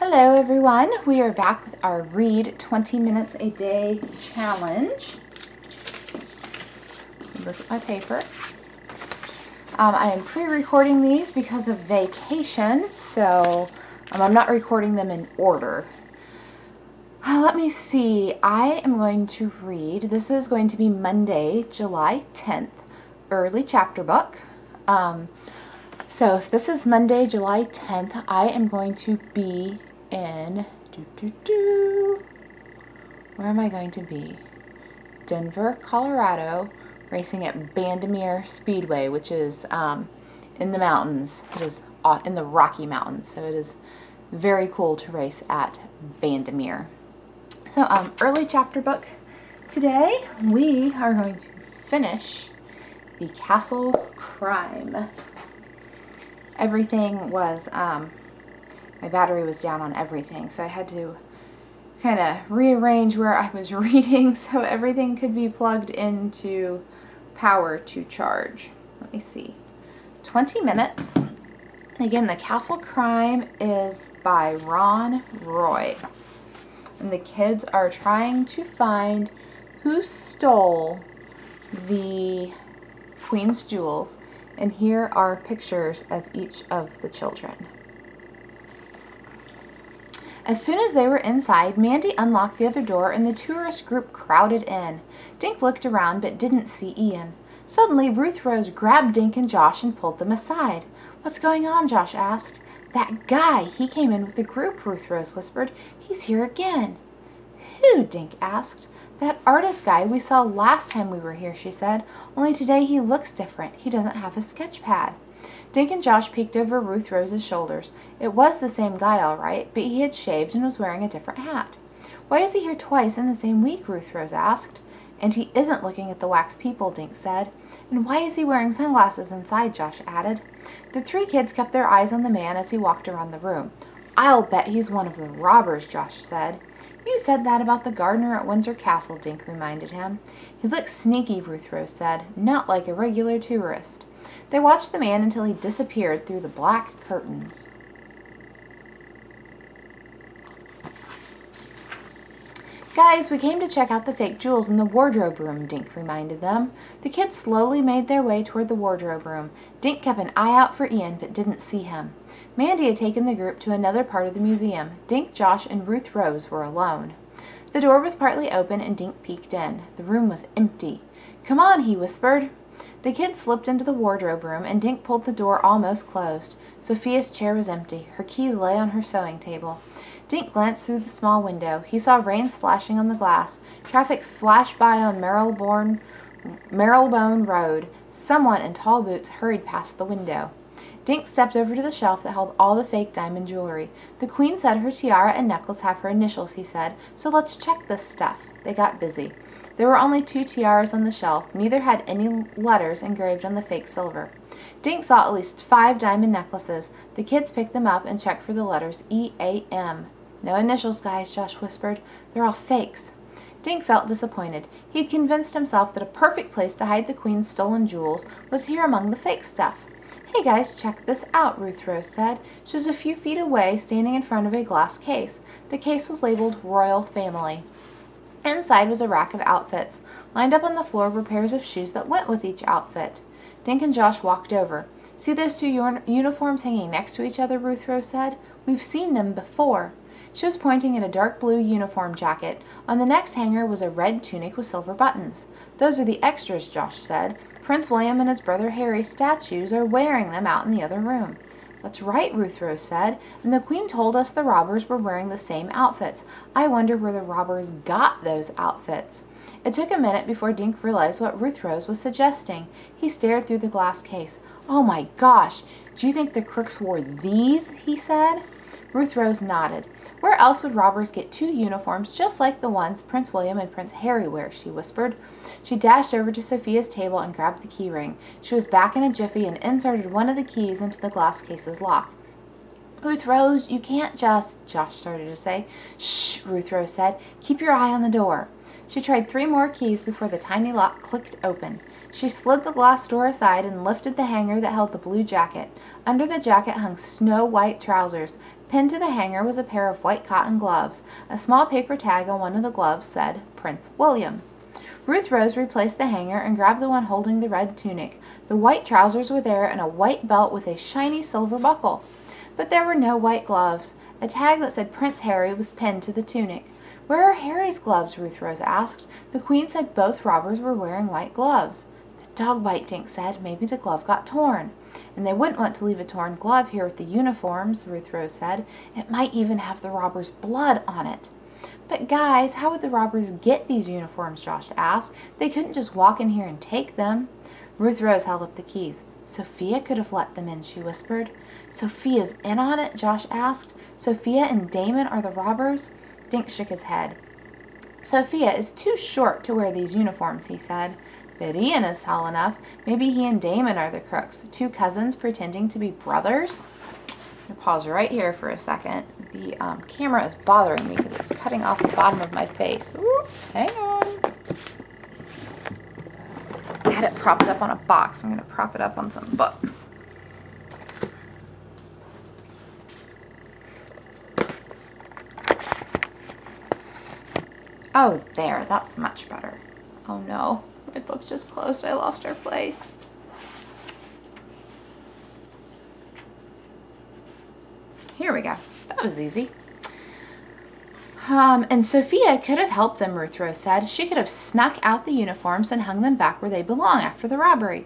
Hello everyone, we are back with our Read 20 Minutes a Day challenge. Look at my paper. I am pre-recording these because of vacation, so I'm not recording them in order. Let me see, I am going to read, this is going to be Monday, July 10th, early chapter book. So if this is Monday, July 10th, I am going to be in, where am I going to be? Denver, Colorado, racing at Bandimere Speedway, which is in the mountains. It is in the Rocky Mountains, so it is very cool to race at Bandimere. So early chapter book. Today we are going to finish the Castle Crime. Everything was, my battery was down on everything, so I had to kind of rearrange where I was reading so everything could be plugged into power to charge. Let me see. 20 minutes. Again, The Castle Crime is by Ron Roy. And the kids are trying to find who stole the Queen's jewels. And here are pictures of each of the children. As soon as they were inside, Mandy unlocked the other door and the tourist group crowded in. Dink looked around but didn't see Ian. Suddenly, Ruth Rose grabbed Dink and Josh and pulled them aside. "What's going on?" Josh asked. "That guy, he came in with the group," Ruth Rose whispered. "He's here again." "Who?" Dink asked. "That artist guy we saw last time we were here," she said. "Only today he looks different. He doesn't have a sketch pad." Dink and Josh peeked over Ruth Rose's shoulders. It was the same guy, all right, but he had shaved and was wearing a different hat. "Why is he here twice in the same week?" Ruth Rose asked. "And he isn't looking at the wax people," Dink said. "And why is he wearing sunglasses inside?" Josh added. The three kids kept their eyes on the man as he walked around the room. "I'll bet he's one of the robbers," Josh said. "You said that about the gardener at Windsor Castle," Dink reminded him. "He looks sneaky," Ruth Rose said, "not like a regular tourist." They watched the man until he disappeared through the black curtains. "Guys, we came to check out the fake jewels in the wardrobe room," Dink reminded them. The kids slowly made their way toward the wardrobe room. Dink kept an eye out for Ian, but didn't see him. Mandy had taken the group to another part of the museum. Dink, Josh, and Ruth Rose were alone. The door was partly open, and Dink peeked in. The room was empty. "Come on," he whispered. The kids slipped into the wardrobe room, and Dink pulled the door almost closed. Sophia's chair was empty. Her keys lay on her sewing table. Dink glanced through the small window. He saw rain splashing on the glass. Traffic flashed by on Marylebone Road. Someone in tall boots hurried past the window. Dink stepped over to the shelf that held all the fake diamond jewelry. "The Queen said her tiara and necklace have her initials," he said, "so let's check this stuff." They got busy. There were only 2 tiaras on the shelf. Neither had any letters engraved on the fake silver. Dink saw at least 5 diamond necklaces. The kids picked them up and checked for the letters E-A-M. "No initials, guys," Josh whispered. "They're all fakes." Dink felt disappointed. He'd convinced himself that a perfect place to hide the Queen's stolen jewels was here among the fake stuff. "Hey guys, check this out," Ruth Rose said. She was a few feet away, standing in front of a glass case. The case was labeled Royal Family. Inside was a rack of outfits. Lined up on the floor were pairs of shoes that went with each outfit. Dink and Josh walked over. "See those 2 uniforms hanging next to each other?" Ruth Rose said. "We've seen them before." She was pointing at a dark blue uniform jacket. On the next hanger was a red tunic with silver buttons. "Those are the extras," Josh said. "Prince William and his brother Harry's statues are wearing them out in the other room." "That's right," Ruth Rose said, "and the Queen told us the robbers were wearing the same outfits. I wonder where the robbers got those outfits." It took a minute before Dink realized what Ruth Rose was suggesting. He stared through the glass case. "Oh my gosh, do you think the crooks wore these?" he said. Ruth Rose nodded. "Where else would robbers get 2 uniforms just like the ones Prince William and Prince Harry wear?" she whispered. She dashed over to Sophia's table and grabbed the key ring. She was back in a jiffy and inserted one of the keys into the glass case's lock. "Ruth Rose, you can't just," Josh started to say. "Shh," Ruth Rose said. "Keep your eye on the door." She tried 3 more keys before the tiny lock clicked open. She slid the glass door aside and lifted the hanger that held the blue jacket. Under the jacket hung snow-white trousers. Pinned to the hanger was a pair of white cotton gloves. A small paper tag on one of the gloves said, Prince William. Ruth Rose replaced the hanger and grabbed the one holding the red tunic. The white trousers were there and a white belt with a shiny silver buckle. But there were no white gloves. A tag that said Prince Harry was pinned to the tunic. Where are Harry's gloves? Ruth Rose asked. The Queen said both robbers were wearing white gloves. The dog bite, Dink said. Maybe the glove got torn. And they wouldn't want to leave a torn glove here with the uniforms, Ruth Rose said. It might even have the robber's blood on it. But guys, how would the robbers get these uniforms? Josh asked. They couldn't just walk in here and take them. Ruth Rose held up the keys. Sophia could have let them in, she whispered. Sophia's in on it? Josh asked. Sophia and Damon are the robbers? Dink shook his head. Sophia is too short to wear these uniforms, he said. But Ian is tall enough. Maybe he and Damon are the crooks. Two cousins pretending to be brothers? I'm going to pause right here for a second. The camera is bothering me because it's cutting off the bottom of my face. Ooh, hang on. I had it propped up on a box. I'm going to prop it up on some books. Oh, there. That's much better. Oh, no. My book just closed. I lost our place. Here we go. That was easy. And Sophia could have helped them, Ruth Rose said. She could have snuck out the uniforms and hung them back where they belong after the robbery.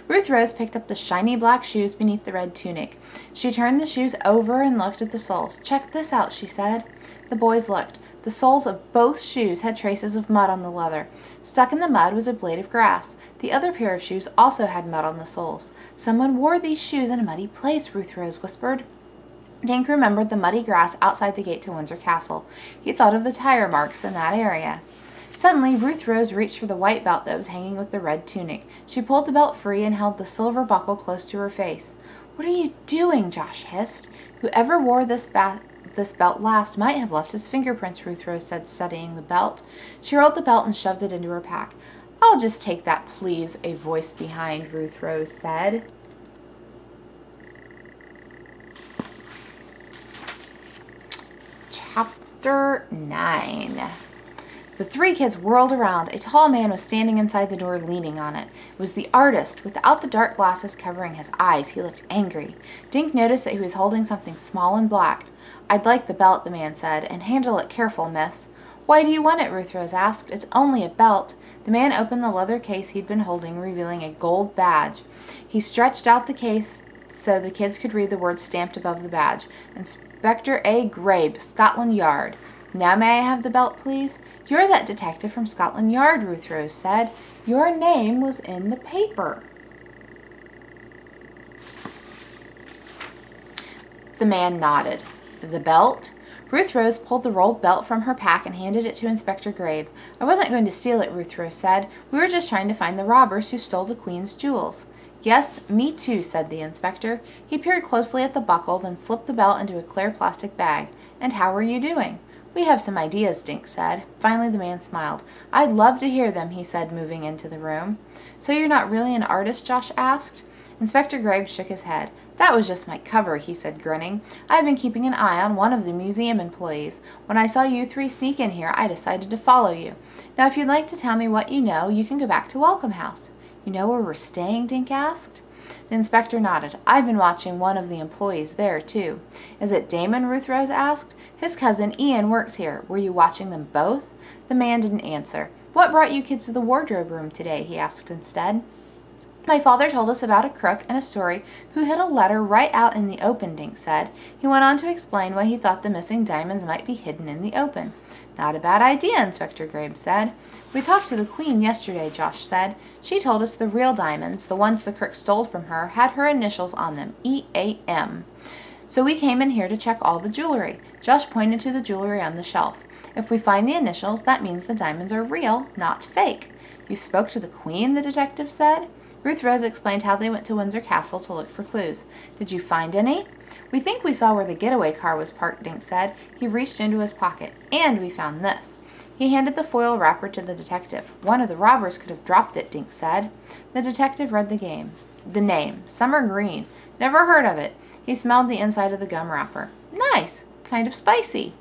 Ruth Rose picked up the shiny black shoes beneath the red tunic. She turned the shoes over and looked at the soles. Check this out, she said. The boys looked. The soles of both shoes had traces of mud on the leather. Stuck in the mud was a blade of grass. The other pair of shoes also had mud on the soles. Someone wore these shoes in a muddy place, Ruth Rose whispered. Dink remembered the muddy grass outside the gate to Windsor Castle. He thought of the tire marks in that area. Suddenly, Ruth Rose reached for the white belt that was hanging with the red tunic. She pulled the belt free and held the silver buckle close to her face. What are you doing? Josh hissed. Whoever wore this belt last might have left his fingerprints, Ruth Rose said, studying the belt. She rolled the belt and shoved it into her pack. I'll just take that, please, a voice behind Ruth Rose said. Chapter 9. The three kids whirled around. A tall man was standing inside the door, leaning on it. It was the artist. Without the dark glasses covering his eyes, he looked angry. Dink noticed that he was holding something small and black. I'd like the belt, the man said, and handle it careful, miss. Why do you want it? Ruth Rose asked. It's only a belt. The man opened the leather case he'd been holding, revealing a gold badge. He stretched out the case so the kids could read the words stamped above the badge. Inspector A. Grabe, Scotland Yard. Now may I have the belt, please? You're that detective from Scotland Yard, Ruth Rose said. Your name was in the paper. The man nodded. The belt? Ruth Rose pulled the rolled belt from her pack and handed it to Inspector Grabe. I wasn't going to steal it, Ruth Rose said. We were just trying to find the robbers who stole the Queen's jewels. Yes, me too, said the inspector. He peered closely at the buckle, then slipped the belt into a clear plastic bag. And how are you doing? We have some ideas, Dink said. Finally, the man smiled. I'd love to hear them, he said, moving into the room. So you're not really an artist? Josh asked. Inspector Grabe shook his head. That was just my cover, he said, grinning. I've been keeping an eye on one of the museum employees. When I saw you three sneak in here, I decided to follow you. Now, if you'd like to tell me what you know, you can go back to Welcome House. You know where we're staying? Dink asked. The inspector nodded. I've been watching one of the employees there, too. Is it Damon? Ruth Rose asked. His cousin Ian works here. Were you watching them both? The man didn't answer. What brought you kids to the wardrobe room today? He asked instead. My father told us about a crook and a story who hid a letter right out in the open, Dink said. He went on to explain why he thought the missing diamonds might be hidden in the open. Not a bad idea, Inspector Grabe said. We talked to the Queen yesterday, Josh said. She told us the real diamonds, the ones the crook stole from her, had her initials on them, E-A-M. So we came in here to check all the jewelry. Josh pointed to the jewelry on the shelf. If we find the initials, that means the diamonds are real, not fake. You spoke to the Queen, the detective said. Ruth Rose explained how they went to Windsor Castle to look for clues. Did you find any? We think we saw where the getaway car was parked, Dink said. He reached into his pocket. And we found this. He handed the foil wrapper to the detective. One of the robbers could have dropped it, Dink said. The detective read the name, Summer Green. Never heard of it. He smelled the inside of the gum wrapper. nice, kind of spicy.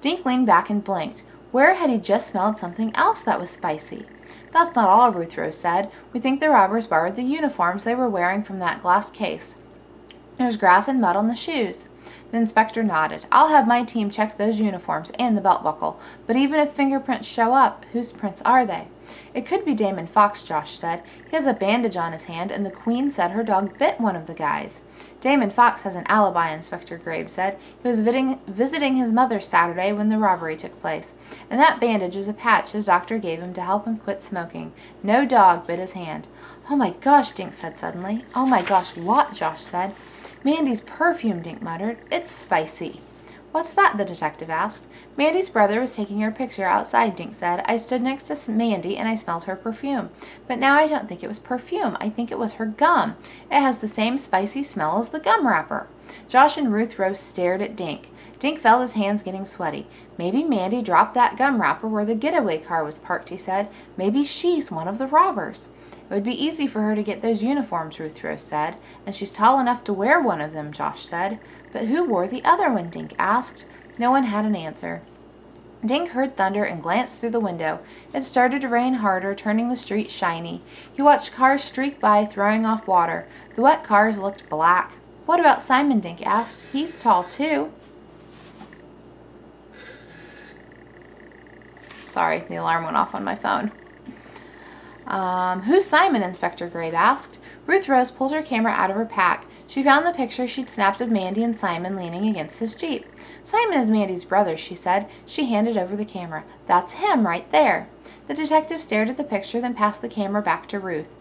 Dink leaned back and blinked. Where had he just smelled something else that was spicy? That's not all, Ruth Rose said. We think the robbers borrowed the uniforms they were wearing from that glass case. There's grass and mud on the shoes. The inspector nodded. I'll have my team check those uniforms and the belt buckle, but even if fingerprints show up, whose prints are they? It could be Damon Fox, Josh said. He has a bandage on his hand, and the Queen said her dog bit one of the guys. Damon Fox has an alibi, Inspector Graves said. He was visiting his mother Saturday when the robbery took place, and that bandage is a patch his doctor gave him to help him quit smoking. No dog bit his hand. Oh my gosh, Dink said suddenly. Oh my gosh, what? Josh said. Mandy's perfume, Dink muttered. It's spicy. What's that? The detective asked. Mandy's brother was taking her picture outside, Dink said. I stood next to Mandy and I smelled her perfume. But now I don't think it was perfume. I think it was her gum. It has the same spicy smell as the gum wrapper. Josh and Ruth Rose stared at Dink. Dink felt his hands getting sweaty. Maybe Mandy dropped that gum wrapper where the getaway car was parked, he said. Maybe she's one of the robbers. It would be easy for her to get those uniforms, Ruth Rose said, and she's tall enough to wear one of them, Josh said. But who wore the other one? Dink asked. No one had an answer. Dink heard thunder and glanced through the window. It started to rain harder, turning the street shiny. He watched cars streak by, throwing off water. The wet cars looked black. What about Simon? Dink asked. He's tall, too. Sorry, the alarm went off on my phone. Who's Simon? Inspector Graves asked. Ruth Rose pulled her camera out of her pack. She found the picture she'd snapped of Mandy and Simon leaning against his Jeep. Simon is Mandy's brother, she said. She handed over the camera. That's him right there. The detective stared at the picture, then passed the camera back to Ruth.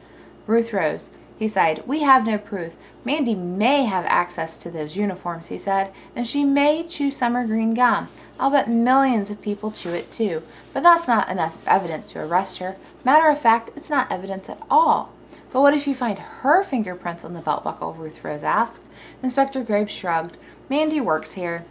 Ruth Rose. He sighed. We have no proof. Mandy may have access to those uniforms, he said, and she may chew summer green gum. I'll bet millions of people chew it too. But that's not enough evidence to arrest her. Matter of fact, it's not evidence at all. But what if you find her fingerprints on the belt buckle? Ruth Rose asked. Inspector Graves shrugged. Mandy works here.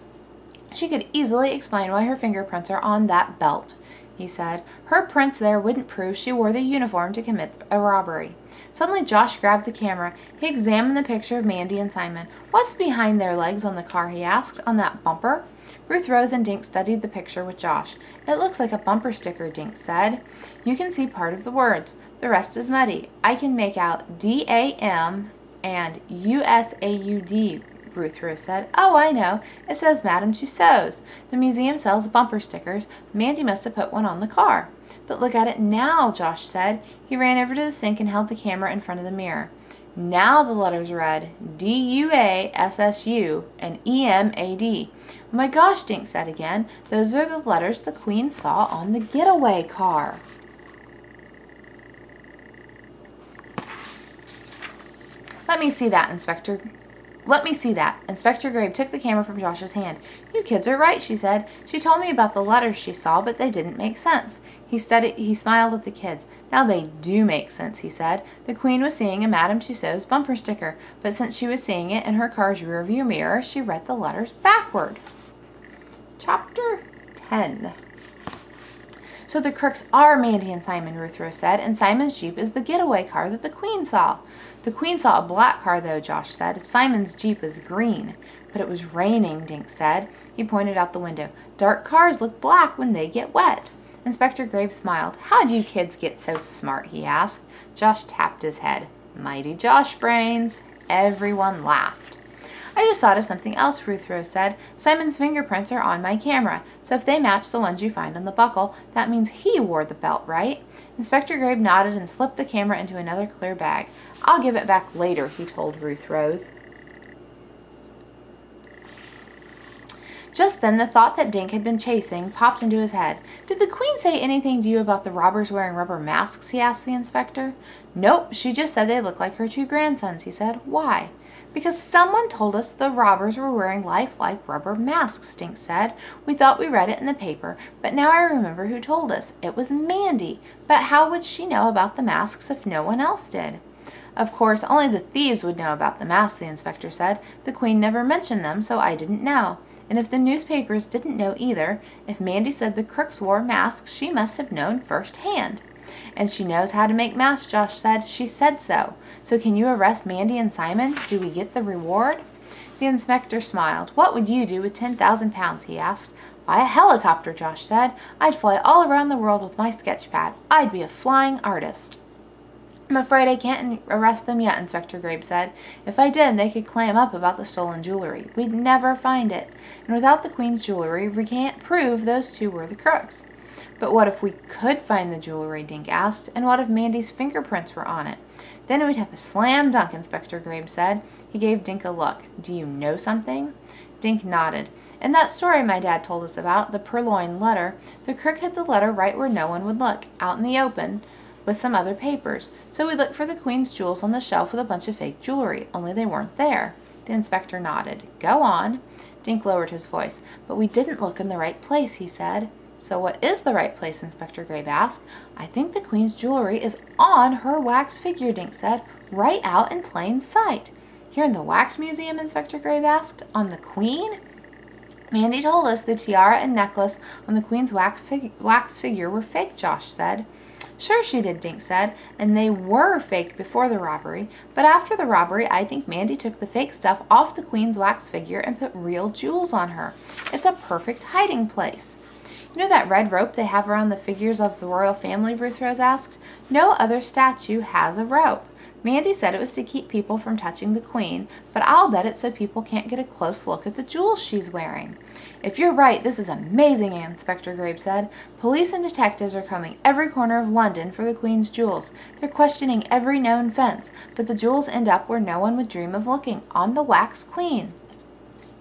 She could easily explain why her fingerprints are on that belt, he said. Her prints there wouldn't prove she wore the uniform to commit a robbery. Suddenly Josh grabbed the camera. He examined the picture of Mandy and Simon. What's behind their legs on the car? He asked. On that bumper? Ruth Rose and Dink studied the picture with Josh. It looks like a bumper sticker, Dink said. You can see part of the words. The rest is muddy. I can make out D-A-M and U-S-A-U-D, Ruth Rose said. Oh, I know. It says Madame Tussauds. The museum sells bumper stickers. Mandy must have put one on the car. But look at it now, Josh said. He ran over to the sink and held the camera in front of the mirror. Now the letters read D-U-A-S-S-U and E-M-A-D. Oh my gosh, Dink said again. Those are the letters the Queen saw on the getaway car. Let me see that, Inspector. Let me see that. Inspector Graves took the camera from Josh's hand. You kids are right, she said. She told me about the letters she saw, but they didn't make sense. He smiled at the kids. Now they do make sense, he said. The Queen was seeing a Madame Tussauds bumper sticker, but since she was seeing it in her car's rearview mirror, she read the letters backward. Chapter 10. So the crooks are Mandy and Simon, Ruth Rose said, and Simon's Jeep is the getaway car that the Queen saw. The Queen saw a black car, though, Josh said. Simon's Jeep is green. But it was raining, Dink said. He pointed out the window. Dark cars look black when they get wet. Inspector Graves smiled. How'd you kids get so smart, he asked. Josh tapped his head. Mighty Josh brains. Everyone laughed. I just thought of something else, Ruth Rose said. Simon's fingerprints are on my camera, so if they match the ones you find on the buckle, that means he wore the belt, right? Inspector Graves nodded and slipped the camera into another clear bag. I'll give it back later, he told Ruth Rose. Just then, the thought that Dink had been chasing popped into his head. Did the Queen say anything to you about the robbers wearing rubber masks, he asked the inspector. Nope, she just said they looked like her two grandsons, he said. Why? Because someone told us the robbers were wearing lifelike rubber masks, Dink said. We thought we read it in the paper, but now I remember who told us. It was Mandy. But how would she know about the masks if no one else did? Of course, only the thieves would know about the masks, the inspector said. The Queen never mentioned them, so I didn't know. And if the newspapers didn't know either, if Mandy said the crooks wore masks, she must have known firsthand. And she knows how to make masks, Josh said. She said so. So can you arrest Mandy and Simon? Do we get the reward? The inspector smiled. What would you do with 10,000 pounds, he asked. Buy a helicopter, Josh said. I'd fly all around the world with my sketch pad. I'd be a flying artist. I'm afraid I can't arrest them yet, Inspector Grabe said. If I did, they could clam up about the stolen jewelry. We'd never find it. And without the Queen's jewelry, we can't prove those two were the crooks. But what if we could find the jewelry, Dink asked, and what if Mandy's fingerprints were on it? Then we'd have a slam dunk, Inspector Grabe said. He gave Dink a look. Do you know something? Dink nodded. In that story my dad told us about, the purloined letter, the crook hid the letter right where no one would look, out in the open, with some other papers. So we looked for the Queen's jewels on the shelf with a bunch of fake jewelry, only they weren't there. The inspector nodded. Go on. Dink lowered his voice. But we didn't look in the right place, he said. So what is the right place? Inspector Grabe asked. I think the Queen's jewelry is on her wax figure, Dink said, right out in plain sight. Here in the wax museum, Inspector Grabe asked. On the Queen? Mandy told us the tiara and necklace on the Queen's wax figure were fake, Josh said. Sure she did, Dink said, and they were fake before the robbery, but after the robbery I think Mandy took the fake stuff off the Queen's wax figure and put real jewels on her. It's a perfect hiding place. You know that red rope they have around the figures of the royal family, Ruth Rose asked? No other statue has a rope. Mandy said it was to keep people from touching the Queen, but I'll bet it's so people can't get a close look at the jewels she's wearing. If you're right, this is amazing, Inspector Grabe said. Police and detectives are combing every corner of London for the Queen's jewels. They're questioning every known fence, but the jewels end up where no one would dream of looking, on the wax Queen.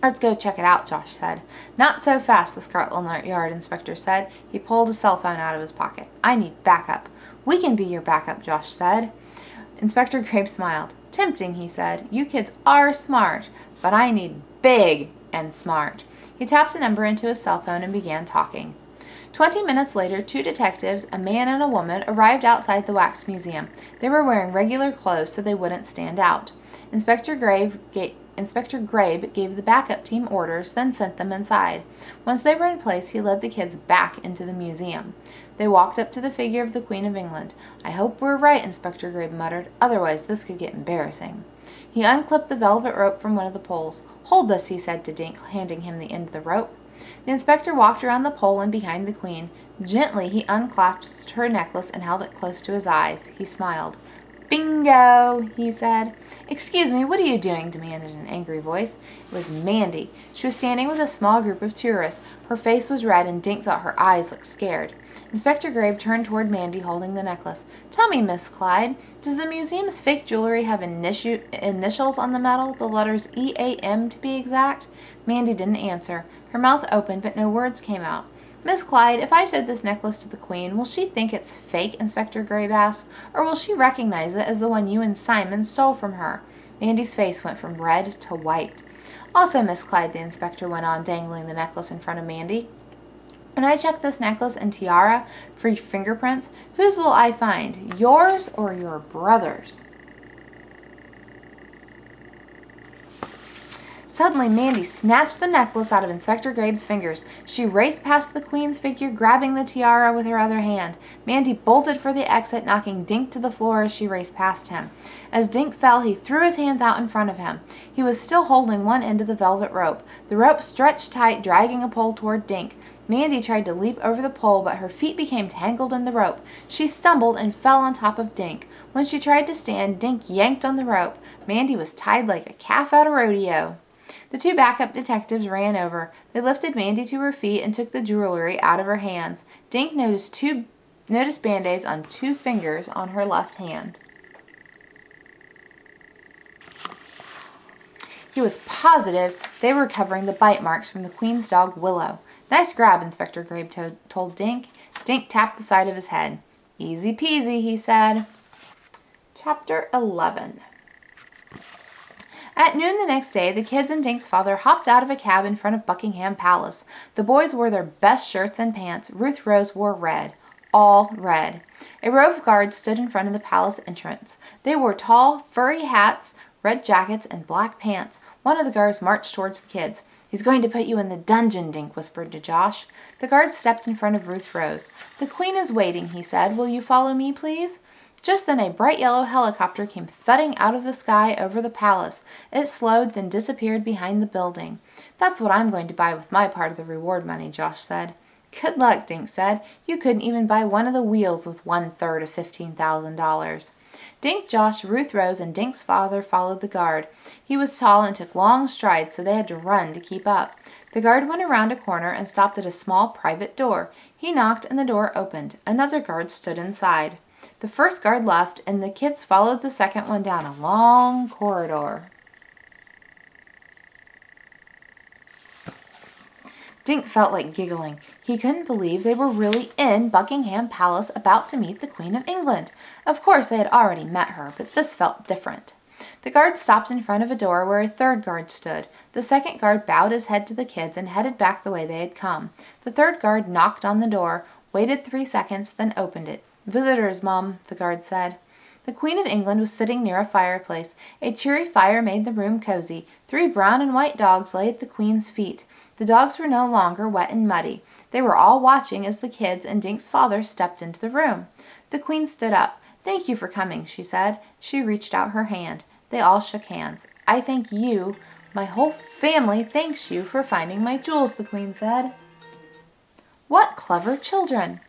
Let's go check it out, Josh said. Not so fast, the Scotland Yard inspector said. He pulled a cell phone out of his pocket. I need backup. We can be your backup, Josh said. Inspector Grabe smiled. Tempting, he said. You kids are smart, but I need big and smart. He tapped a number into his cell phone and began talking. 20 minutes later, 2 detectives, a man and a woman, arrived outside the wax museum. They were wearing regular clothes so they wouldn't stand out. Inspector Grabe gave the backup team orders, then sent them inside. Once they were in place, he led the kids back into the museum. They walked up to the figure of the Queen of England. I hope we're right, Inspector Grabe muttered. Otherwise, this could get embarrassing. He unclipped the velvet rope from one of the poles. Hold this, he said to Dink, handing him the end of the rope. The inspector walked around the pole and behind the Queen. Gently, he unclasped her necklace and held it close to his eyes. He smiled. Bingo, he said. Excuse me, what are you doing? Demanded an angry voice. It was Mandy. She was standing with a small group of tourists. Her face was red and Dink thought her eyes looked scared. Inspector Grabe turned toward Mandy holding the necklace. Tell me, Miss Clyde, does the museum's fake jewelry have initials on the metal, the letters EAM to be exact? Mandy didn't answer. Her mouth opened, but no words came out. Miss Clyde, if I showed this necklace to the Queen, will she think it's fake? Inspector Grabe asked, or will she recognize it as the one you and Simon stole from her? Mandy's face went from red to white. Also, Miss Clyde, the inspector went on, dangling the necklace in front of Mandy. When I check this necklace and tiara for fingerprints, whose will I find, yours or your brother's? Suddenly, Mandy snatched the necklace out of Inspector Grabe's fingers. She raced past the Queen's figure, grabbing the tiara with her other hand. Mandy bolted for the exit, knocking Dink to the floor as she raced past him. As Dink fell, he threw his hands out in front of him. He was still holding one end of the velvet rope. The rope stretched tight, dragging a pole toward Dink. Mandy tried to leap over the pole, but her feet became tangled in the rope. She stumbled and fell on top of Dink. When she tried to stand, Dink yanked on the rope. Mandy was tied like a calf at a rodeo. The 2 backup detectives ran over. They lifted Mandy to her feet and took the jewelry out of her hands. Dink noticed Band-Aids on 2 fingers on her left hand. He was positive they were covering the bite marks from the Queen's dog, Willow. Nice grab, Inspector Grabe told Dink. Dink tapped the side of his head. Easy peasy, he said. Chapter 11. At noon the next day, the kids and Dink's father hopped out of a cab in front of Buckingham Palace. The boys wore their best shirts and pants. Ruth Rose wore red. All red. A row of guards stood in front of the palace entrance. They wore tall, furry hats, red jackets, and black pants. One of the guards marched towards the kids. He's going to put you in the dungeon, Dink whispered to Josh. The guard stepped in front of Ruth Rose. The Queen is waiting, he said. Will you follow me, please? Just then a bright yellow helicopter came thudding out of the sky over the palace. It slowed, then disappeared behind the building. "That's what I'm going to buy with my part of the reward money," Josh said. "Good luck," Dink said. "You couldn't even buy one of the wheels with 1/3 of $15,000. Dink, Josh, Ruth Rose, and Dink's father followed the guard. He was tall and took long strides, so they had to run to keep up. The guard went around a corner and stopped at a small private door. He knocked and the door opened. Another guard stood inside. The first guard left, and the kids followed the second one down a long corridor. Dink felt like giggling. He couldn't believe they were really in Buckingham Palace about to meet the Queen of England. Of course, they had already met her, but this felt different. The guard stopped in front of a door where a third guard stood. The second guard bowed his head to the kids and headed back the way they had come. The third guard knocked on the door, waited 3 seconds, then opened it. "Visitors, Mum," the guard said. The Queen of England was sitting near a fireplace. A cheery fire made the room cozy. 3 brown and white dogs lay at the Queen's feet. The dogs were no longer wet and muddy. They were all watching as the kids and Dink's father stepped into the room. The Queen stood up. "Thank you for coming," she said. She reached out her hand. They all shook hands. "I thank you. My whole family thanks you for finding my jewels," the Queen said. "What clever children!"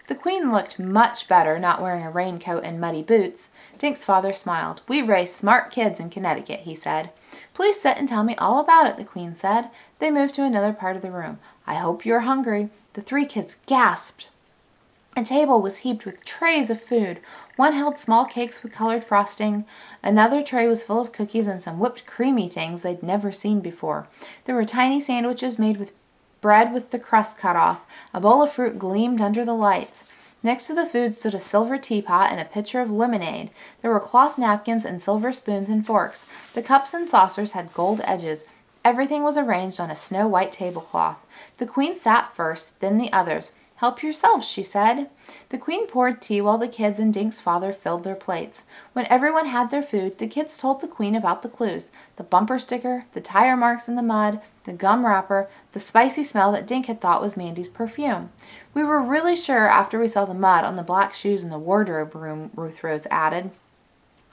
The Queen looked much better not wearing a raincoat and muddy boots. Dink's father smiled. "We raise smart kids in Connecticut," he said. "Please sit and tell me all about it," the Queen said. They moved to another part of the room. "I hope you're hungry." The 3 kids gasped. A table was heaped with trays of food. One held small cakes with colored frosting. Another tray was full of cookies and some whipped creamy things they'd never seen before. There were tiny sandwiches made with bread with the crust cut off. A bowl of fruit gleamed under the lights. Next to the food stood a silver teapot and a pitcher of lemonade. There were cloth napkins and silver spoons and forks. The cups and saucers had gold edges. Everything was arranged on a snow-white tablecloth. The Queen sat first, then the others. "Help yourselves," she said. The Queen poured tea while the kids and Dink's father filled their plates. When everyone had their food, the kids told the Queen about the clues: the bumper sticker, the tire marks in the mud, the gum wrapper, the spicy smell that Dink had thought was Mandy's perfume. "We were really sure after we saw the mud on the black shoes in the wardrobe room," Ruth Rose added.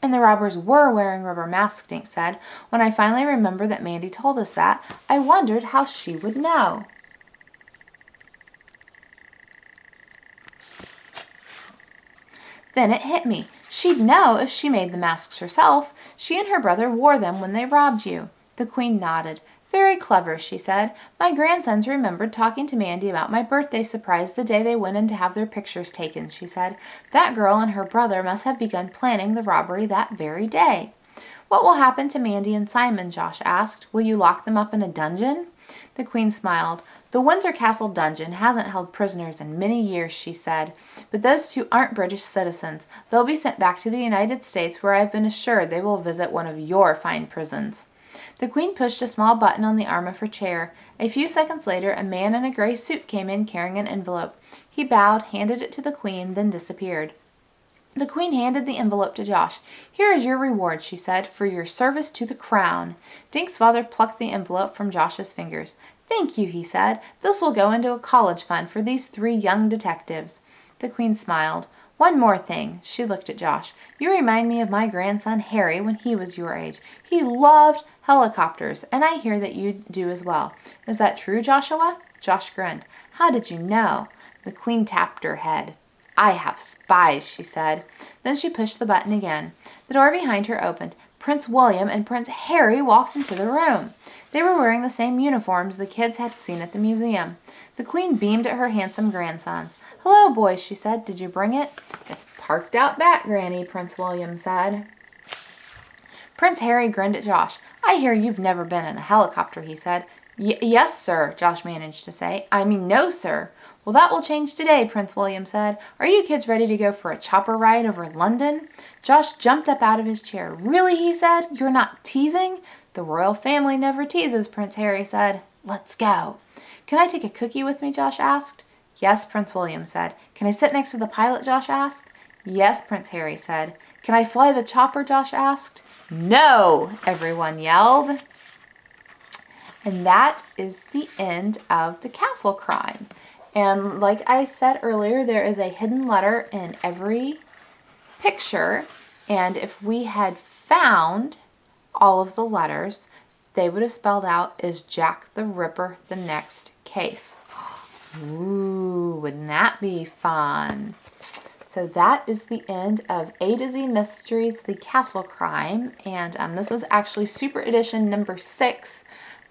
"And the robbers were wearing rubber masks," Dink said. "When I finally remembered that Mandy told us that, I wondered how she would know." Then it hit me. She'd know if she made the masks herself. She and her brother wore them when they robbed you. The Queen nodded. "Very clever," she said. "My grandsons remembered talking to Mandy about my birthday surprise the day they went in to have their pictures taken," she said. "That girl and her brother must have begun planning the robbery that very day." "What will happen to Mandy and Simon?" Josh asked. "Will you lock them up in a dungeon?" The Queen smiled. "The Windsor Castle dungeon hasn't held prisoners in many years," she said. "But those 2 aren't British citizens. They'll be sent back to the United States, where I've been assured they will visit one of your fine prisons." The Queen pushed a small button on the arm of her chair. A few seconds later, a man in a gray suit came in carrying an envelope. He bowed, handed it to the Queen, then disappeared. The Queen handed the envelope to Josh. "Here is your reward," she said, "for your service to the crown." Dink's father plucked the envelope from Josh's fingers. "Thank you," he said. "This will go into a college fund for these 3 young detectives." The Queen smiled. "One more thing." She looked at Josh. "You remind me of my grandson Harry when he was your age. He loved helicopters, and I hear that you do as well. Is that true, Joshua?" Josh grinned. "How did you know?" The Queen tapped her head. "I have spies," she said. Then she pushed the button again. The door behind her opened. Prince William and Prince Harry walked into the room. They were wearing the same uniforms the kids had seen at the museum. The Queen beamed at her handsome grandsons. "Hello, boys," she said. "Did you bring it?" "It's parked out back, Granny," Prince William said. Prince Harry grinned at Josh. "I hear you've never been in a helicopter," he said. Yes, sir," Josh managed to say. "I mean, no, sir." "Well, that will change today," Prince William said. "Are you kids ready to go for a chopper ride over London?" Josh jumped up out of his chair. "Really?" he said. "You're not teasing?" "The royal family never teases," Prince Harry said. "Let's go." "Can I take a cookie with me?" Josh asked. "Yes," Prince William said. "Can I sit next to the pilot?" Josh asked. "Yes," Prince Harry said. "Can I fly the chopper?" Josh asked. "No!" everyone yelled. And that is the end of the castle crime. And like I said earlier, there is a hidden letter in every picture, and if we had found all of the letters, they would have spelled out, "Is Jack the Ripper the next case?" Ooh, wouldn't that be fun? So that is the end of A to Z Mysteries, The Castle Crime, and this was actually Super Edition number 6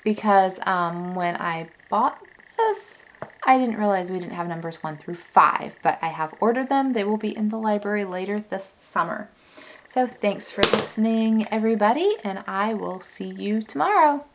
because when I bought this, I didn't realize we didn't have numbers 1 through 5, but I have ordered them. They will be in the library later this summer. So thanks for listening, everybody, and I will see you tomorrow.